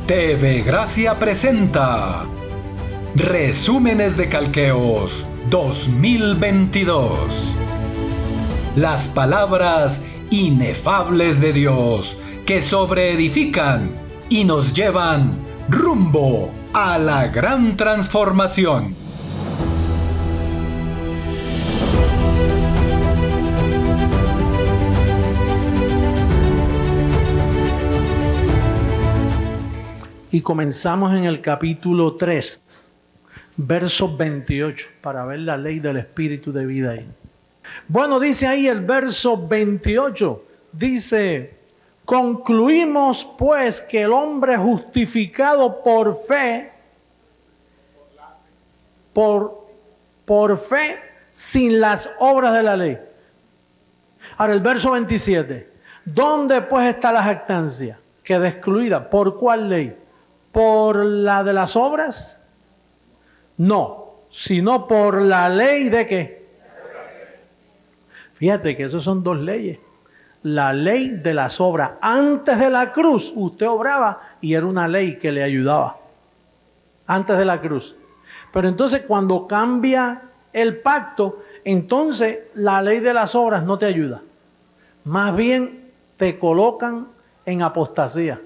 TV Gracia presenta Resúmenes de Calqueos 2022. Las palabras inefables de Dios que sobreedifican y nos llevan rumbo a la gran transformación. Y comenzamos en el capítulo 3, verso 28, para ver la ley del Espíritu de vida ahí. Bueno, dice ahí el verso 28, dice: concluimos pues que el hombre justificado por fe, por fe, sin las obras de la ley. Ahora el verso 27, ¿dónde pues está la jactancia? Queda excluida. ¿Por cuál ley? ¿Por la de las obras? No, sino por la ley de ¿qué? Fíjate que esas son dos leyes. La ley de las obras. Antes de la cruz usted obraba y era una ley que le ayudaba. Antes de la cruz. Pero entonces cuando cambia el pacto, entonces la ley de las obras no te ayuda. Más bien te colocan en apostasía.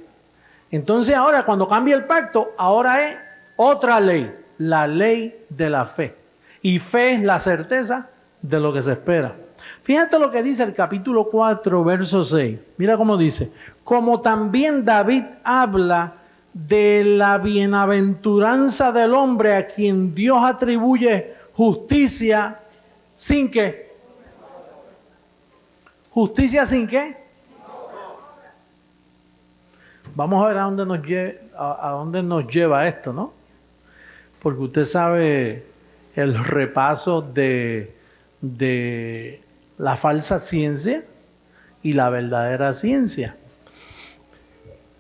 Entonces ahora cuando cambia el pacto, ahora es otra ley, la ley de la fe. Y fe es la certeza de lo que se espera. Fíjate lo que dice el capítulo 4, verso 6. Mira cómo dice: como también David habla de la bienaventuranza del hombre a quien Dios atribuye justicia sin qué. ¿Justicia sin qué? Vamos a ver a dónde nos lleva esto, ¿no? Porque usted sabe el repaso de la falsa ciencia y la verdadera ciencia,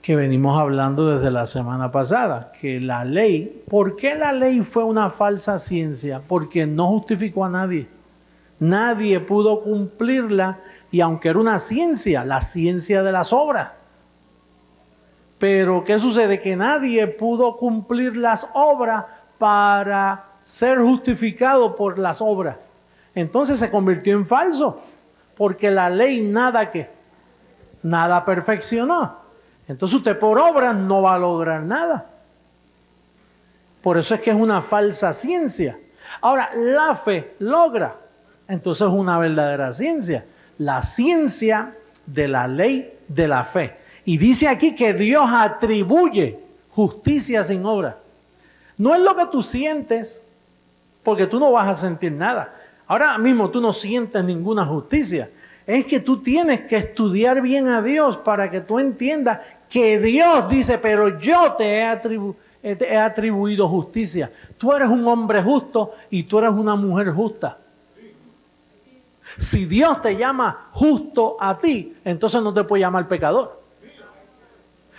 que venimos hablando desde la semana pasada, que la ley, ¿por qué la ley fue una falsa ciencia? Porque no justificó a nadie. Nadie pudo cumplirla, y aunque era una ciencia, la ciencia de las obras. Pero ¿qué sucede? Que nadie pudo cumplir las obras para ser justificado por las obras. Entonces se convirtió en falso, porque la ley nada perfeccionó. Entonces usted por obras no va a lograr nada. Por eso es que es una falsa ciencia. Ahora, la fe logra. Entonces es una verdadera ciencia. La ciencia de la ley de la fe. Y dice aquí que Dios atribuye justicia sin obra. No es lo que tú sientes, porque tú no vas a sentir nada. Ahora mismo tú no sientes ninguna justicia. Es que tú tienes que estudiar bien a Dios para que tú entiendas que Dios dice: pero yo te he atribuido justicia. Tú eres un hombre justo y tú eres una mujer justa. Si Dios te llama justo a ti, entonces no te puede llamar pecador.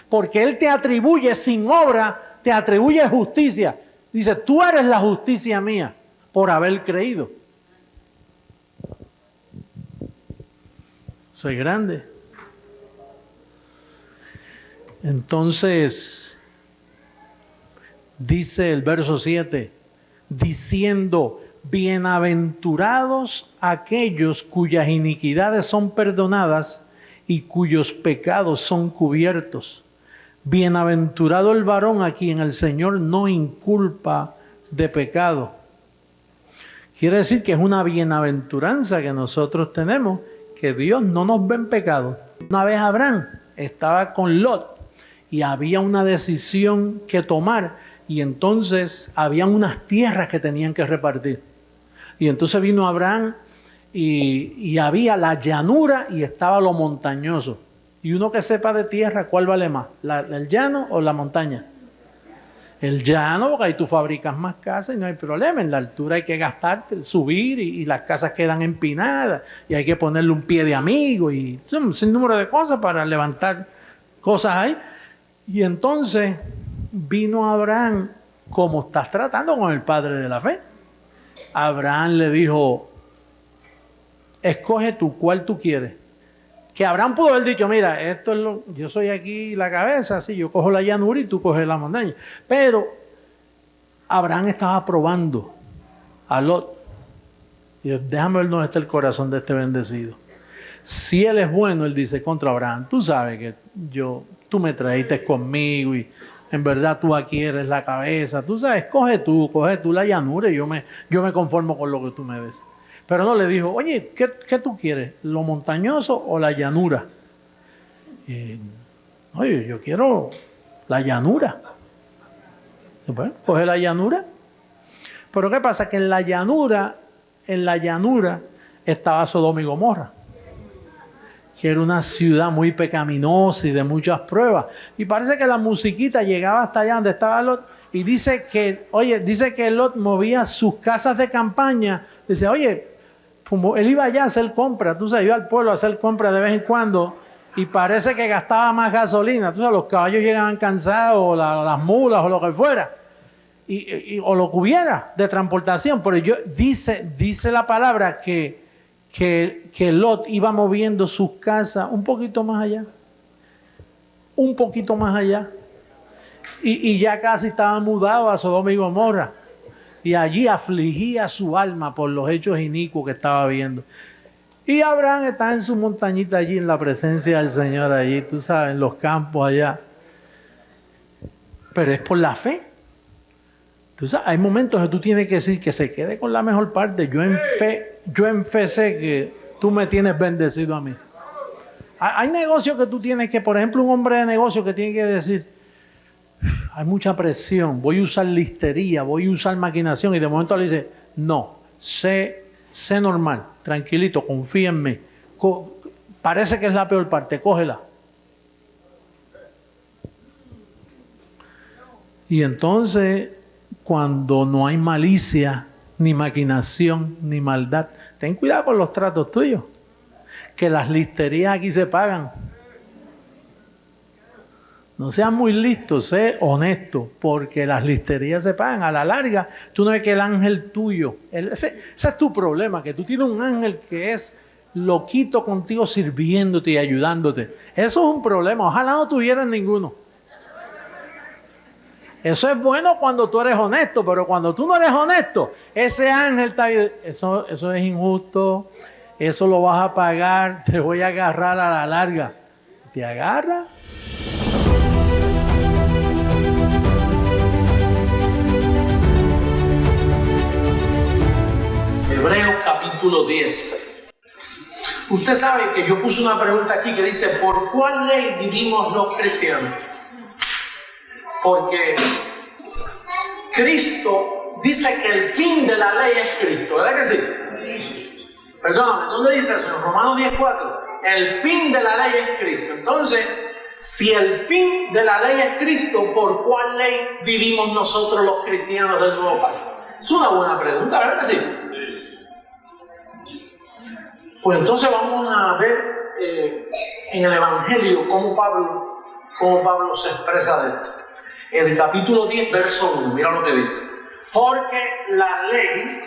Porque Él te atribuye sin obra, te atribuye justicia. Dice: tú eres la justicia mía por haber creído. Soy grande. Entonces, dice el verso 7, diciendo: bienaventurados aquellos cuyas iniquidades son perdonadas y cuyos pecados son cubiertos. Bienaventurado el varón a quien el Señor no inculpa de pecado. Quiere decir que es una bienaventuranza que nosotros tenemos, que Dios no nos ve en pecado. Una vez Abraham estaba con Lot y había una decisión que tomar, y entonces habían unas tierras que tenían que repartir. Y entonces vino Abraham y había la llanura y estaba lo montañoso. Y uno que sepa de tierra, ¿cuál vale más? ¿El llano o la montaña? El llano, porque ahí tú fabricas más casas y no hay problema. En la altura hay que gastarte, subir, y las casas quedan empinadas y hay que ponerle un pie de amigo y un sinnúmero de cosas para levantar cosas ahí. Y entonces vino Abraham, como estás tratando con el padre de la fe. Abraham le dijo: escoge tú, ¿cuál tú quieres? Que Abraham pudo haber dicho, mira, yo soy aquí la cabeza, sí, yo cojo la llanura y tú coges la montaña. Pero Abraham estaba probando a Lot. Y Dios, déjame ver dónde está el corazón de este bendecido. Si él es bueno, él dice contra Abraham, tú sabes que tú me trajiste conmigo y en verdad tú aquí eres la cabeza. Tú sabes, coge tú la llanura y yo me conformo con lo que tú me des. Pero no le dijo, oye, ¿qué tú quieres? ¿Lo montañoso o la llanura? Oye, yo quiero la llanura. Bueno, coge la llanura. Pero ¿qué pasa? Que en la llanura estaba Sodoma y Gomorra, que era una ciudad muy pecaminosa y de muchas pruebas. Y parece que la musiquita llegaba hasta allá donde estaba Lot. Y dice que Lot movía sus casas de campaña. Dice, oye, él iba allá a hacer compras, tú sabes, iba al pueblo a hacer compras de vez en cuando y parece que gastaba más gasolina, tú sabes, los caballos llegaban cansados, o las mulas o lo que fuera, o lo que hubiera de transportación, pero dice la palabra que Lot iba moviendo sus casas un poquito más allá, y ya casi estaba mudado a Sodoma y Gomorra. Y allí afligía su alma por los hechos inicuos que estaba viendo. Y Abraham está en su montañita allí, en la presencia del Señor allí, tú sabes, en los campos allá. Pero es por la fe. Tú sabes, hay momentos que tú tienes que decir que se quede con la mejor parte. Yo en fe sé que tú me tienes bendecido a mí. Hay negocios que tú tienes que, por ejemplo, un hombre de negocio que tiene que decir, hay mucha presión, voy a usar listería, voy a usar maquinación, y de momento le dice, no, sé normal, tranquilito, confía en mí. Parece que es la peor parte, cógela. Y entonces, cuando no hay malicia, ni maquinación, ni maldad, ten cuidado con los tratos tuyos, que las listerías aquí se pagan. No seas muy listo, sé honesto, porque las listerías se pagan. A la larga, tú no ves que el ángel tuyo, ese es tu problema, que tú tienes un ángel que es loquito contigo sirviéndote y ayudándote. Eso es un problema, ojalá no tuvieras ninguno. Eso es bueno cuando tú eres honesto, pero cuando tú no eres honesto, ese ángel está ahí, eso es injusto, eso lo vas a pagar, te voy a agarrar a la larga. ¿Te agarra? Hebreos capítulo 10. Usted sabe que yo puse una pregunta aquí que dice, ¿por cuál ley vivimos los cristianos? Porque Cristo dice que el fin de la ley es Cristo, ¿verdad que sí? Sí. Perdóname, ¿dónde dice eso? En Romanos 10:4. El fin de la ley es Cristo. Entonces, si el fin de la ley es Cristo, ¿por cuál ley vivimos nosotros los cristianos del nuevo pacto? Es una buena pregunta, ¿verdad que sí? Pues entonces vamos a ver en el Evangelio cómo Pablo se expresa de esto. En el capítulo 10, verso 1, mira lo que dice. Porque la ley,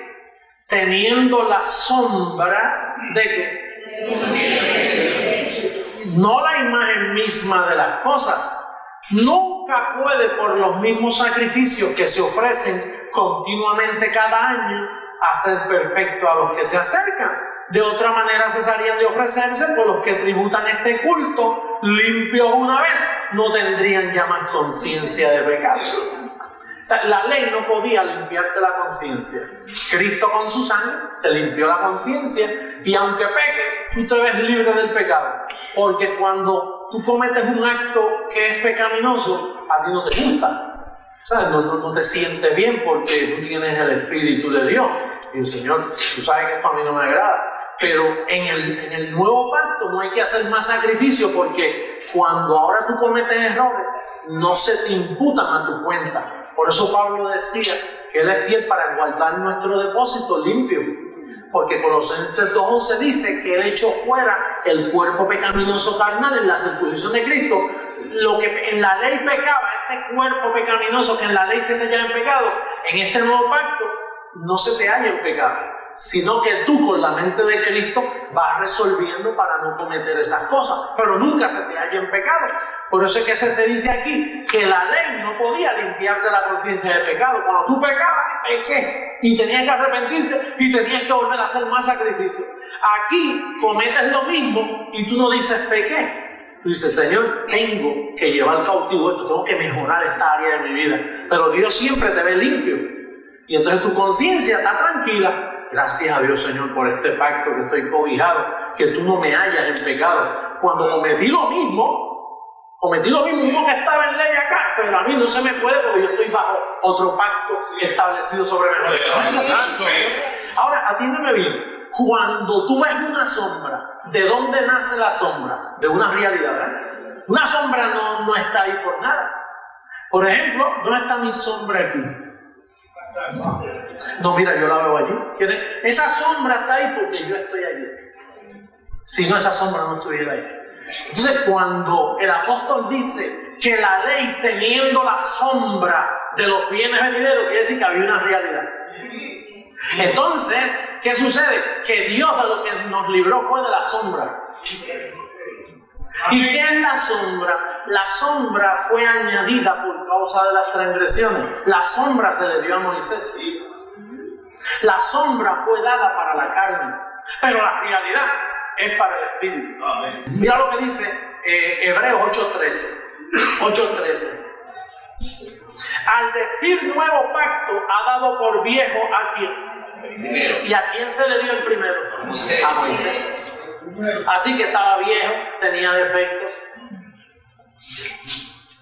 teniendo la sombra de que no la imagen misma de las cosas, nunca puede por los mismos sacrificios que se ofrecen continuamente cada año hacer perfecto a los que se acercan. De otra manera cesarían de ofrecerse por los que tributan este culto, limpios una vez, no tendrían ya más conciencia de pecado. O sea, la ley no podía limpiarte la conciencia. Cristo con su sangre te limpió la conciencia y aunque peque, tú te ves libre del pecado. Porque cuando tú cometes un acto que es pecaminoso, a ti no te gusta. O sea, no te sientes bien porque tú tienes el Espíritu de Dios. Y el Señor, tú sabes que esto a mí no me agrada. Pero en el nuevo pacto no hay que hacer más sacrificio porque cuando ahora tú cometes errores, no se te imputan a tu cuenta. Por eso Pablo decía que Él es fiel para guardar nuestro depósito limpio. Porque Colosenses 2:11 dice que Él echó fuera el cuerpo pecaminoso carnal en la circuncisión de Cristo. Lo que en la ley pecaba, ese cuerpo pecaminoso que en la ley se te halla en pecado, en este nuevo pacto no se te halla en pecado. sino que tú con la mente de Cristo vas resolviendo para no cometer esas cosas, pero nunca se te halla en pecado. Por eso es que se te dice aquí que la ley no podía limpiarte la conciencia de pecado. Cuando tú pecabas, pequé y tenías que arrepentirte y tenías que volver a hacer más sacrificios. Aquí cometes lo mismo y tú no dices pequé. Tú dices, Señor, tengo que llevar cautivo esto, tengo que mejorar esta área de mi vida. Pero Dios siempre te ve limpio. Y entonces tu conciencia está tranquila. Gracias a Dios, Señor, por este pacto que estoy cobijado, que tú no me hallas en pecado. Cuando cometí lo mismo, uno que estaba en ley acá, pero a mí no se me puede porque yo estoy bajo otro pacto establecido sobre mejores cosas. Ahora, atiéndeme bien. Cuando tú ves una sombra, ¿de dónde nace la sombra? De una realidad, ¿verdad? Una sombra no está ahí por nada. Por ejemplo, ¿dónde está mi sombra aquí? No, mira, yo la veo allí. Esa sombra está ahí porque yo estoy allí. Si no, esa sombra no estuviera ahí. Entonces, cuando el apóstol dice que la ley, teniendo la sombra de los bienes venideros, quiere decir que había una realidad. Entonces, ¿qué sucede? Que Dios de lo que nos libró fue de la sombra. ¿Y qué es la sombra? La sombra fue añadida por causa de las transgresiones. La sombra se le dio a Moisés. La sombra fue dada para la carne, pero la realidad es para el espíritu. Amén. Mira lo que dice Hebreos 8:13. Al decir nuevo pacto, ha dado por viejo a quién. ¿Y a quién se le dio el primero? A Moisés. Así que estaba viejo, tenía defectos.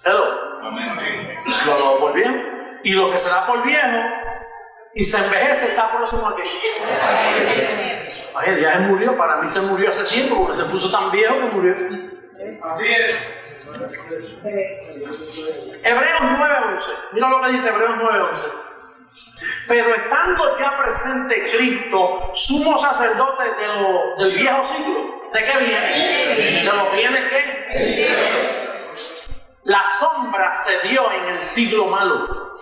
Hello. Lo dado por viejo. Y lo que se da por viejo y se envejece está próximo a qué. Ay, ya él murió. Para mí se murió hace tiempo porque se puso tan viejo que murió. Así es. Hebreos 9:11. Mira lo que dice Hebreos 9:11. Pero estando ya presente Cristo, sumo sacerdote del viejo siglo. ¿De qué viene? ¿De los bienes qué? La sombra se dio en el siglo malo.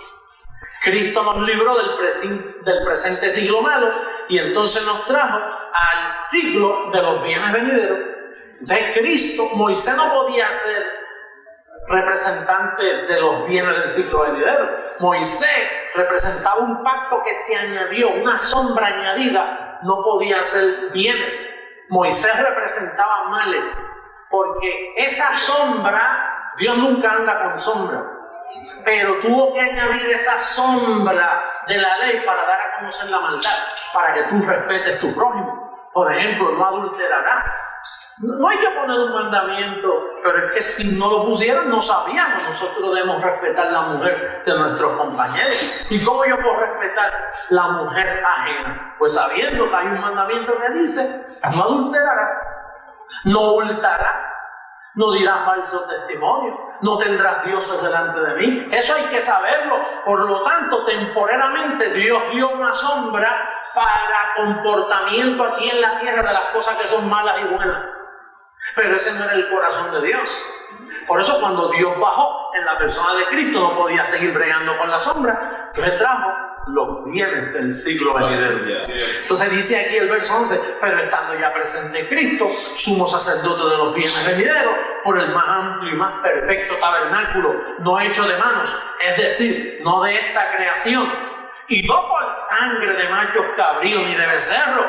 Cristo nos libró del presente siglo malo y entonces nos trajo al siglo de los bienes venideros. Entonces Cristo, Moisés no podía ser representante de los bienes del siglo venidero. Moisés representaba un pacto que se añadió, una sombra añadida, no podía ser bienes. Moisés representaba males, porque esa sombra, Dios nunca anda con sombra, pero tuvo que añadir esa sombra de la ley para dar a conocer la maldad, para que tú respetes tu prójimo. Por ejemplo, no adulterarás. No hay que poner un mandamiento, pero es que si no lo pusieran no sabíamos. Nosotros debemos respetar la mujer de nuestros compañeros. ¿Y cómo yo puedo respetar la mujer ajena? Pues sabiendo que hay un mandamiento que dice: no adulterarás, no hurtarás, no dirás falso testimonio, no tendrás dioses delante de mí. Eso hay que saberlo. Por lo tanto, temporalmente Dios dio una sombra para comportamiento aquí en la tierra de las cosas que son malas y buenas. Pero ese no era el corazón de Dios. Por eso cuando Dios bajó en la persona de Cristo no podía seguir bregando con la sombra. Entonces trajo los bienes del siglo venidero. Entonces dice aquí el verso 11: pero estando ya presente Cristo, sumo sacerdote de los bienes venideros, por el más amplio y más perfecto tabernáculo, no hecho de manos, es decir, no de esta creación, y no por sangre de machos cabríos ni de becerros,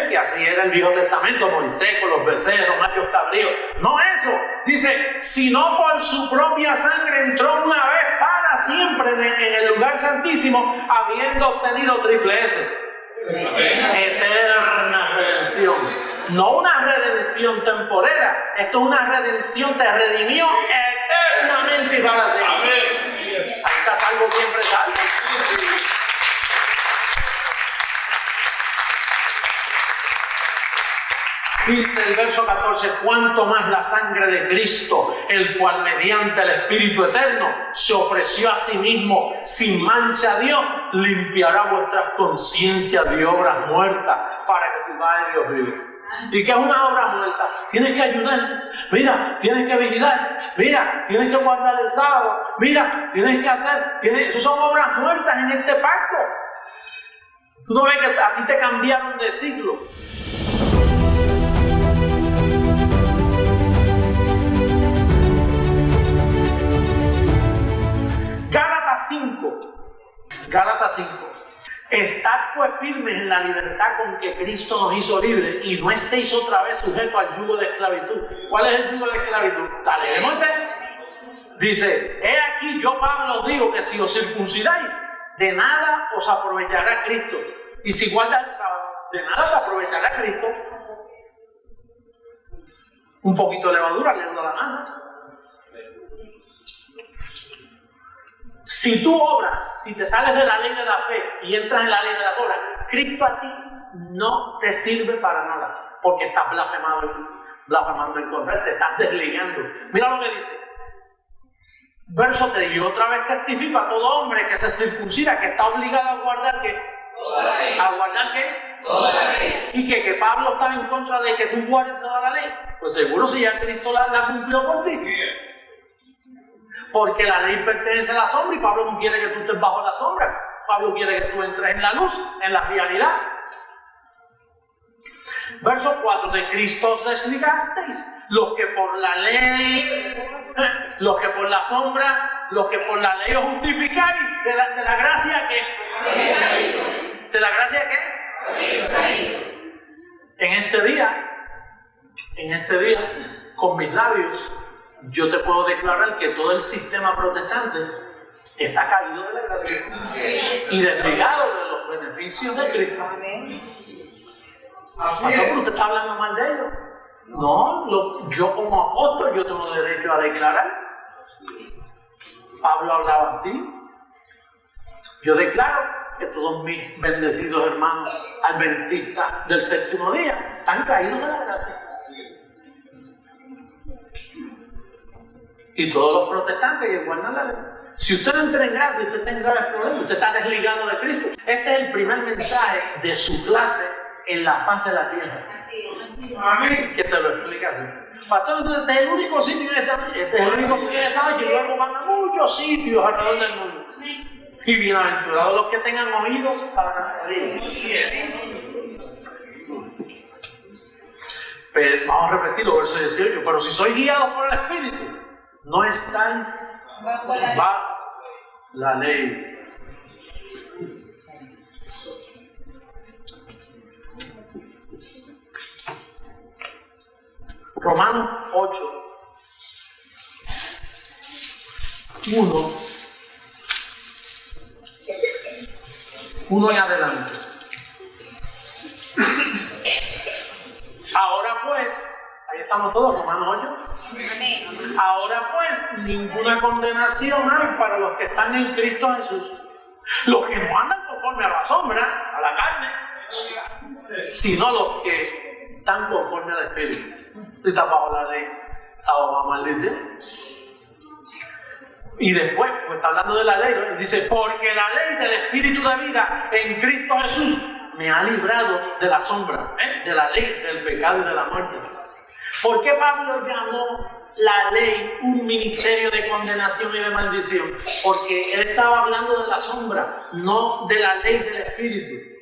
que así era el Viejo Testamento, Moisés con los becerros, machos cabríos. No eso, dice, sino por su propia sangre entró una vez para siempre en el lugar santísimo, habiendo obtenido triple S. Eterna redención. No una redención temporera, esto es una redención, te redimió eternamente y para siempre. Ahí está salvo, siempre salvo. Dice el verso 14: cuanto más la sangre de Cristo, el cual mediante el Espíritu Eterno se ofreció a sí mismo sin mancha a Dios, limpiará vuestras conciencias de obras muertas para que sirváis a Dios vivo. ¿Y qué es una obra muerta? Tienes que ayudar, mira, tienes que vigilar, mira, tienes que guardar el sábado, mira, tienes que hacer, eso son obras muertas en este pacto. Tú no ves que a ti te cambiaron de siglo. Gálatas 5. Estad pues firmes en la libertad con que Cristo nos hizo libres y no estéis otra vez sujetos al yugo de esclavitud. ¿Cuál es el yugo de esclavitud? La ley de Moisés. Dice, he aquí yo Pablo os digo que si os circuncidáis, de nada os aprovechará Cristo. Y si guardas el sábado, de nada te aprovechará Cristo. Un poquito de levadura levando la masa. Si tú obras, si te sales de la ley de la fe y entras en la ley de las obras, Cristo a ti no te sirve para nada, porque estás blasfemando en contra, te estás desligando. Mira lo que dice. Verso 3, y otra vez testifico a todo hombre que se circuncida, que está obligado a guardar ¿qué? ¿A guardar qué? Toda la ley. Y que Pablo estaba en contra de que tú guardes toda la ley. Pues seguro si ya Cristo la cumplió por ti. Sí. Porque la ley pertenece a la sombra y Pablo no quiere que tú estés bajo la sombra. Pablo quiere que tú entres en la luz, en la realidad. Verso 4, de Cristo os desligasteis, los que por la ley, los que por la sombra, los que por la ley os justificáis, de la gracia que... ¿De la gracia qué? En este día, con mis labios, yo te puedo declarar que todo el sistema protestante está caído de la gracia y desligado de los beneficios de Cristo. ¿Pero usted está hablando mal de ellos? No, yo como apóstol yo tengo derecho a declarar. Pablo hablaba así. Yo declaro que todos mis bendecidos hermanos adventistas del séptimo día están caídos de la gracia. Y todos los protestantes que guardan la ley. Si usted no entra en gracia, usted está en graves problemas, usted está desligado de Cristo. Este es el primer mensaje de su clase en la faz de la tierra. Amén. Que te lo explica así. Pastor, entonces este es el único sitio en esta noche. Este es el único sitio en esta noche. Y luego van a muchos sitios alrededor del mundo. Y bienaventurados los que tengan oídos para oír. Pero vamos a repetirlo, verso 18. Pero si sois guiados por el Espíritu, no estáis bajo la ley. Romanos 8, 1 en adelante. Ahora pues, ahí estamos todos, Romanos 8. Ahora pues, ninguna condenación hay para los que están en Cristo Jesús. Los que no andan conforme a la sombra, a la carne, sino los que están conforme al Espíritu. Está bajo la ley, está bajo la maldición. Y después, pues está hablando de la ley, ¿no? Dice, porque la ley del Espíritu de vida en Cristo Jesús me ha librado de la sombra, de la ley, del pecado y de la muerte. ¿Por qué Pablo llamó la ley un ministerio de condenación y de maldición? Porque él estaba hablando de la sombra, no de la ley del Espíritu.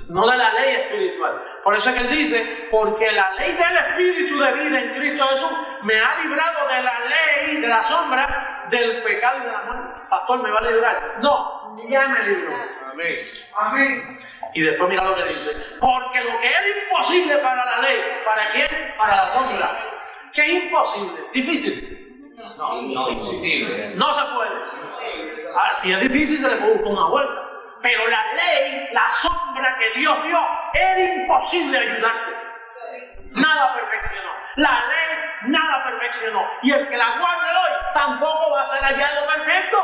No de la ley espiritual. Por eso es que él dice, porque la ley del Espíritu de vida en Cristo Jesús me ha librado de la ley, de la sombra, del pecado y de la muerte. Pastor, ¿me va a librar? No, ya me libró. Amén. Amén. Y después mira lo que dice, porque lo que es imposible para la ley, ¿para quién? Para la sombra. ¿Qué es imposible? ¿Difícil? No, imposible. No se puede. Si es difícil se le puede buscar una vuelta. Pero la ley, la sombra que Dios dio, era imposible ayudarte. Nada perfeccionó. La ley nada perfeccionó. Y el que la guarde hoy tampoco va a ser hallado perfecto.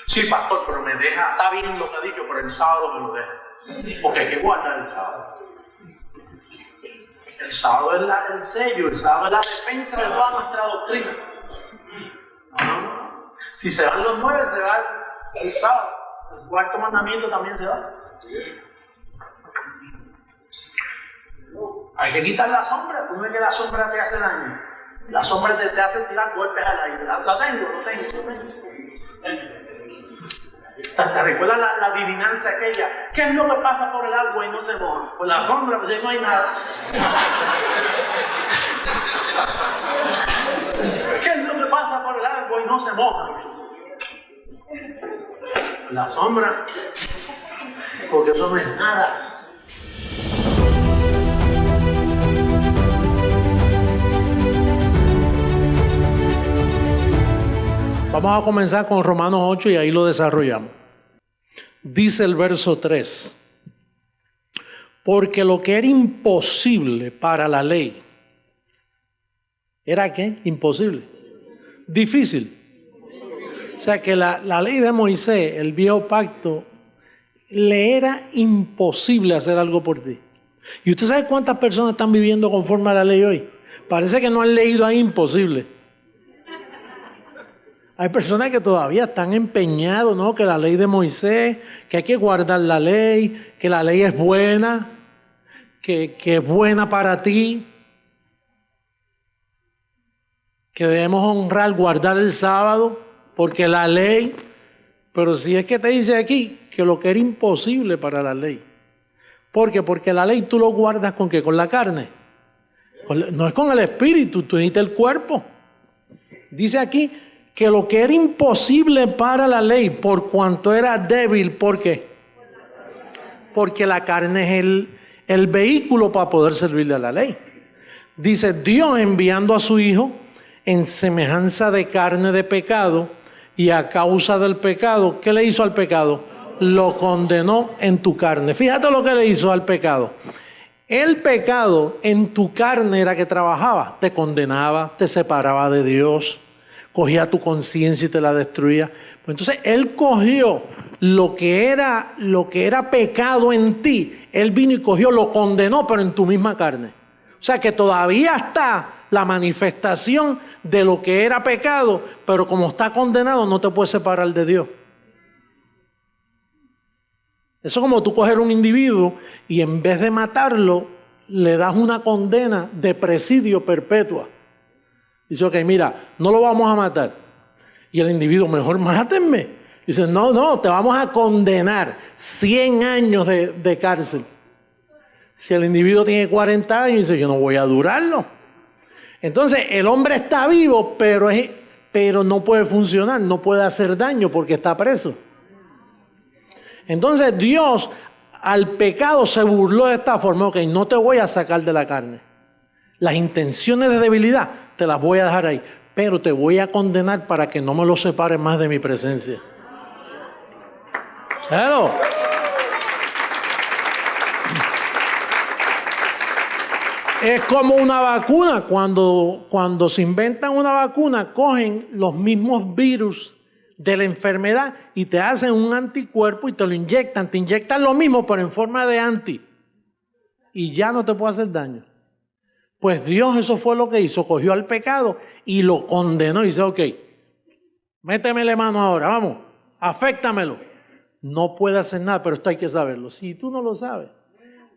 Sí, pastor, pero me deja, está bien lo que ha dicho, pero el sábado me lo deja. Porque hay que guardar el sábado. El sábado es el sello, el sábado es la defensa de toda nuestra doctrina. Si se van los 9, se va el sábado. El cuarto mandamiento también se va. Hay que quitar la sombra. Tú no ves que la sombra te hace daño. La sombra te hace tirar golpes al aire. ¿La tengo? Lo tengo. ¿Te recuerdas la adivinanza aquella? ¿Qué es lo que pasa por el agua y no se moja? Pues la sombra, pues no hay nada. ¿Qué es lo que pasa por el agua y no se moja? La sombra, porque eso no es nada. Vamos a comenzar con Romanos 8 y ahí lo desarrollamos. Dice el verso 3: porque lo que era imposible para la ley, ¿era qué? Imposible. Difícil. O sea que la ley de Moisés, el viejo pacto, le era imposible hacer algo por ti. ¿Y usted sabe cuántas personas están viviendo conforme a la ley hoy? Parece que no han leído ahí imposible. Hay personas que todavía están empeñados, ¿no? Que la ley de Moisés, que hay que guardar la ley, que la ley es buena, que es buena para ti, que debemos honrar, guardar el sábado, porque la ley. Pero si es que te dice aquí que lo que era imposible para la ley. ¿Por qué? Porque la ley tú lo guardas ¿con qué? Con la carne. No es con el espíritu, tú necesitas el cuerpo. Dice aquí que lo que era imposible para la ley, por cuanto era débil, ¿por qué? Porque la carne es el vehículo para poder servirle a la ley. Dice, Dios enviando a su Hijo en semejanza de carne de pecado, y a causa del pecado, ¿qué le hizo al pecado? Lo condenó en tu carne. Fíjate lo que le hizo al pecado. El pecado en tu carne era que trabajaba, te condenaba, te separaba de Dios, cogía tu conciencia y te la destruía. Pues entonces Él cogió lo que era pecado en ti, Él vino y cogió, lo condenó, pero en tu misma carne. O sea que todavía está la manifestación de lo que era pecado, pero como está condenado no te puedes separar de Dios. Eso es como tú coger un individuo y en vez de matarlo, le das una condena de presidio perpetua. Dice, ok, mira, no lo vamos a matar. Y el individuo, mejor mátenme. Dice, no, te vamos a condenar 100 años de cárcel. Si el individuo tiene 40 años, dice, yo no voy a durarlo. Entonces, el hombre está vivo, pero no puede funcionar, no puede hacer daño porque está preso. Entonces, Dios al pecado se burló de esta forma, ok, no te voy a sacar de la carne. Las intenciones de debilidad te las voy a dejar ahí, pero te voy a condenar para que no me lo separes más de mi presencia. Hello. Es como una vacuna. Cuando se inventan una vacuna, cogen los mismos virus de la enfermedad y te hacen un anticuerpo y te lo inyectan. Te inyectan lo mismo, pero en forma de anti. Y ya no te puede hacer daño. Pues Dios eso fue lo que hizo. Cogió al pecado y lo condenó. Y dice, ok, métemele mano ahora, vamos, aféctamelo. No puede hacer nada, pero esto hay que saberlo. Si tú no lo sabes,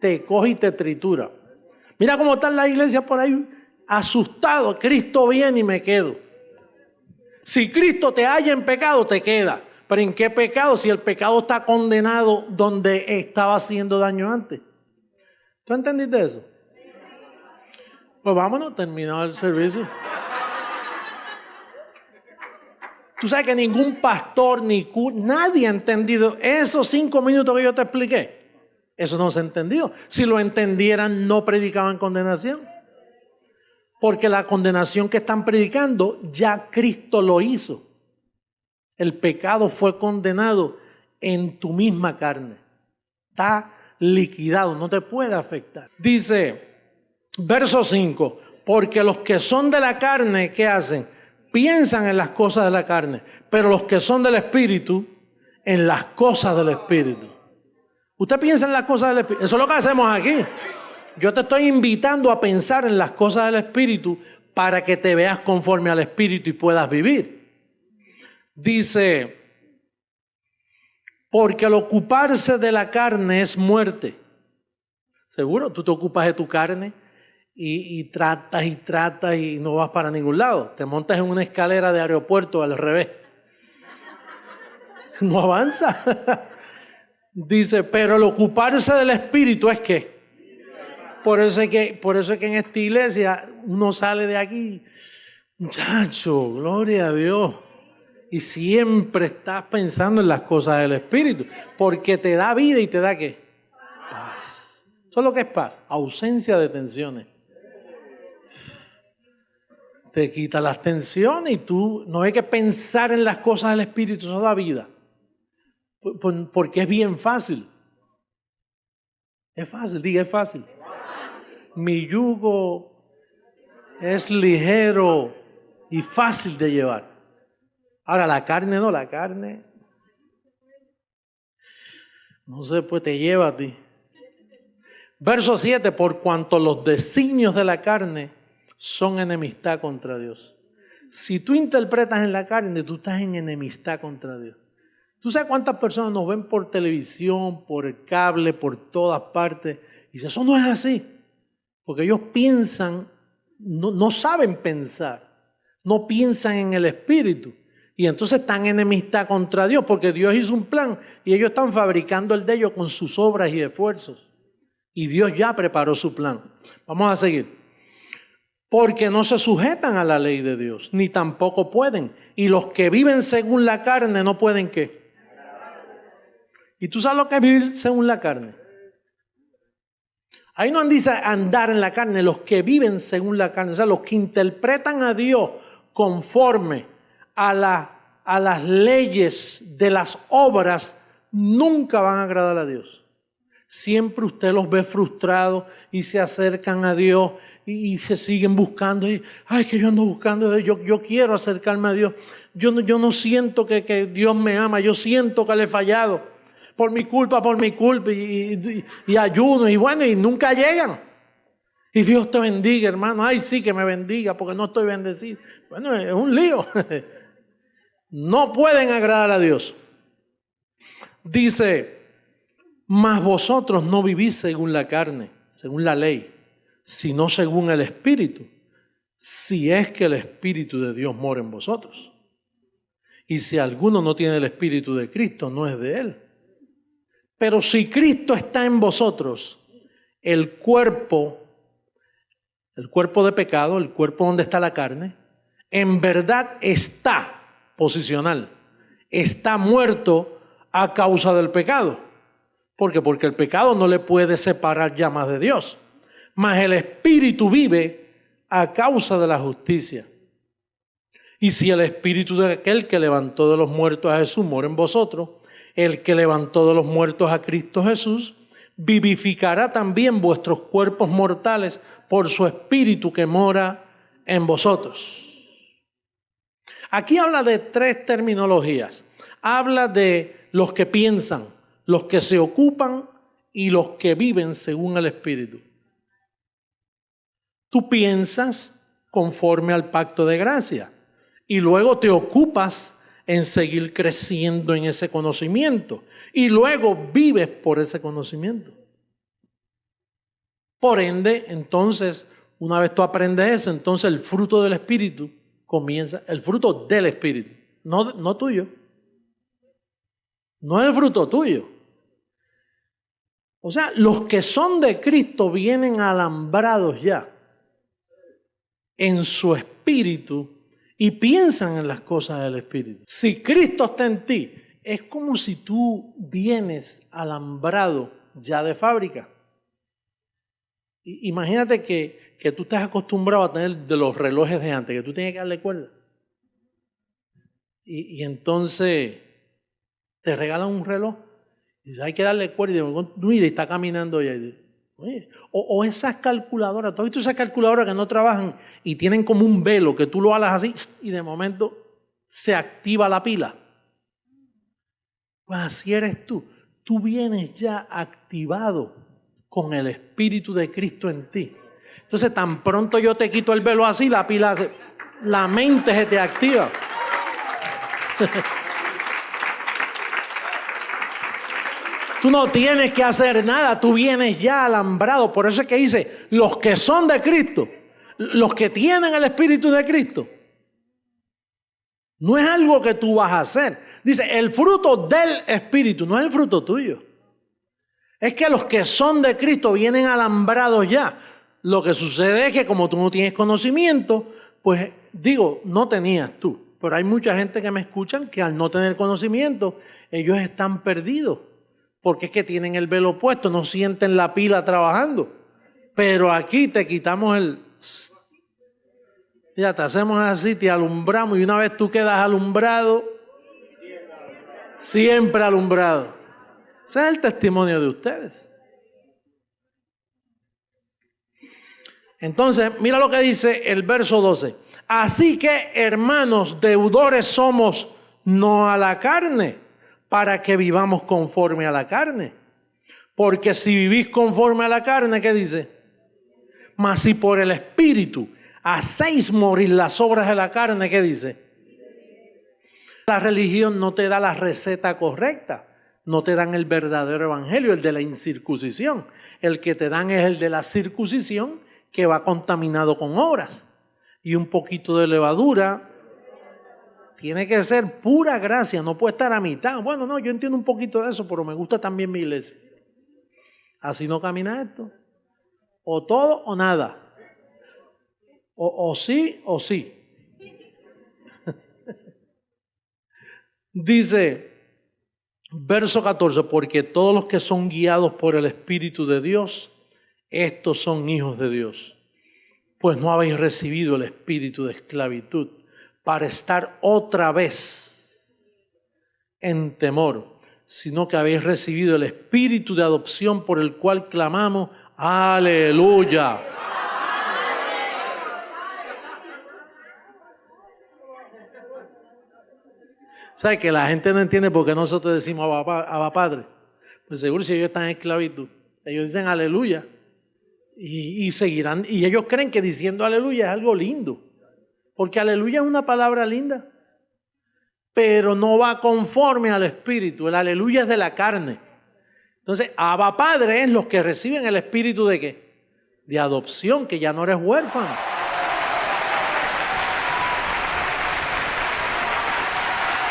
te coge y te tritura. Mira cómo está la iglesia por ahí asustado. Cristo viene y me quedo. Si Cristo te halla en pecado, te queda. ¿Pero en qué pecado? Si el pecado está condenado donde estaba haciendo daño antes. ¿Tú entendiste eso? Pues vámonos, terminado el servicio. Tú sabes que ningún pastor, nadie ha entendido esos 5 minutos que yo te expliqué. Eso no se entendió. Si lo entendieran, no predicaban condenación. Porque la condenación que están predicando, ya Cristo lo hizo. El pecado fue condenado en tu misma carne. Está liquidado, no te puede afectar. Dice, verso 5, porque los que son de la carne, ¿qué hacen? Piensan en las cosas de la carne, pero los que son del Espíritu, en las cosas del Espíritu. Usted piensa en las cosas del Espíritu. Eso es lo que hacemos aquí. Yo te estoy invitando a pensar en las cosas del Espíritu para que te veas conforme al Espíritu y puedas vivir. Dice, porque al ocuparse de la carne es muerte. Seguro, tú te ocupas de tu carne y tratas y no vas para ningún lado. Te montas en una escalera de aeropuerto al revés. No avanza. Dice, pero el ocuparse del Espíritu es que. Por eso es que en esta iglesia uno sale de aquí, muchacho, gloria a Dios. Y siempre estás pensando en las cosas del Espíritu, porque te da vida y te da ¿qué? Paz. Eso es lo que es paz, ausencia de tensiones. Te quita las tensiones y tú no hay que pensar en las cosas del Espíritu, eso da vida. Porque es bien fácil. Es fácil, diga, es fácil. Mi yugo es ligero y fácil de llevar. Ahora la carne no sé, pues te lleva a ti. Verso 7, por cuanto los designios de la carne son enemistad contra Dios. Si tú interpretas en la carne, tú estás en enemistad contra Dios. ¿Tú sabes cuántas personas nos ven por televisión, por el cable, por todas partes? Y dicen, eso no es así. Porque ellos piensan, no saben pensar, no piensan en el Espíritu. Y entonces están en enemistad contra Dios, porque Dios hizo un plan y ellos están fabricando el de ellos con sus obras y esfuerzos. Y Dios ya preparó su plan. Vamos a seguir. Porque no se sujetan a la ley de Dios, ni tampoco pueden. Y los que viven según la carne no pueden ¿qué? ¿Y tú sabes lo que es vivir según la carne? Ahí no dice andar en la carne, los que viven según la carne, o sea, los que interpretan a Dios conforme a las leyes de las obras, nunca van a agradar a Dios. Siempre usted los ve frustrados y se acercan a Dios y se siguen buscando. Y, ay, que yo ando buscando, yo quiero acercarme a Dios. Yo no siento que Dios me ama, yo siento que le he fallado. Por mi culpa, y ayuno, y bueno, y nunca llegan. Y Dios te bendiga, hermano. Ay, sí, que me bendiga, porque no estoy bendecido. Bueno, es un lío. No pueden agradar a Dios. Dice, mas vosotros no vivís según la carne, según la ley, sino según el Espíritu, si es que el Espíritu de Dios mora en vosotros. Y si alguno no tiene el Espíritu de Cristo, no es de él. Pero si Cristo está en vosotros, el cuerpo de pecado, el cuerpo donde está la carne, en verdad está posicional, está muerto a causa del pecado. ¿Por qué? Porque el pecado no le puede separar ya más de Dios. Mas el Espíritu vive a causa de la justicia. Y si el Espíritu de aquel que levantó de los muertos a Jesús mora en vosotros, el que levantó de los muertos a Cristo Jesús, vivificará también vuestros cuerpos mortales por su Espíritu que mora en vosotros. Aquí habla de tres terminologías. Habla de los que piensan, los que se ocupan y los que viven según el Espíritu. Tú piensas conforme al pacto de gracia y luego te ocupas en seguir creciendo en ese conocimiento y luego vives por ese conocimiento. Por ende, entonces, una vez tú aprendes eso, entonces el fruto del Espíritu comienza, el fruto del Espíritu, no tuyo. No es el fruto tuyo. O sea, los que son de Cristo vienen alambrados ya en su espíritu y piensan en las cosas del Espíritu. Si Cristo está en ti, es como si tú vienes alambrado ya de fábrica. Imagínate que tú estás acostumbrado a tener de los relojes de antes, que tú tienes que darle cuerda. Y entonces te regalan un reloj y dices, hay que darle cuerda. Y mira, está caminando ya. O esas calculadoras, ¿tú has visto esas calculadoras que no trabajan y tienen como un velo que tú lo alas así y de momento se activa la pila? Pues así eres tú. Tú vienes ya activado con el Espíritu de Cristo en ti. Entonces tan pronto yo te quito el velo así, la pila, la mente se te activa. Tú no tienes que hacer nada, tú vienes ya alambrado. Por eso es que dice, los que son de Cristo, los que tienen el Espíritu de Cristo, No es algo que tú vas a hacer. Dice, el fruto del Espíritu, no es el fruto tuyo. Es que los que son de Cristo vienen alambrados ya. Lo que sucede es que como tú no tienes conocimiento, pues digo, no tenías tú. Pero hay mucha gente que me escuchan que al no tener conocimiento, ellos están perdidos. Porque es que tienen el velo puesto, no sienten la pila trabajando. Pero aquí te quitamos el... Ya te hacemos así, te alumbramos y una vez tú quedas alumbrado, siempre alumbrado. Ese es el testimonio de ustedes. Entonces, mira lo que dice el verso 12. Así que, hermanos, deudores somos no a la carne, para que vivamos conforme a la carne. Porque si vivís conforme a la carne, ¿qué dice? Mas si por el Espíritu hacéis morir las obras de la carne, ¿qué dice? La religión no te da la receta correcta. No te dan el verdadero evangelio, el de la incircuncisión. El que te dan es el de la circuncisión, que va contaminado con obras. Y un poquito de levadura. Tiene que ser pura gracia, no puede estar a mitad. Bueno, no, yo entiendo un poquito de eso, pero me gusta también mi iglesia. Así no camina esto. O todo o nada. O sí o sí. Dice, verso 14, porque todos los que son guiados por el Espíritu de Dios, estos son hijos de Dios. Pues no habéis recibido el espíritu de esclavitud para estar otra vez en temor, sino que habéis recibido el espíritu de adopción por el cual clamamos, aleluya. ¿Sabe que la gente no entiende por qué nosotros decimos Abba Padre? Pues seguro si ellos están en esclavitud, ellos dicen aleluya y seguirán, y ellos creen que diciendo aleluya es algo lindo, porque aleluya es una palabra linda, pero no va conforme al espíritu. El aleluya es de la carne. Entonces, Abba Padre es los que reciben el espíritu de ¿qué? De adopción, que ya no eres huérfano.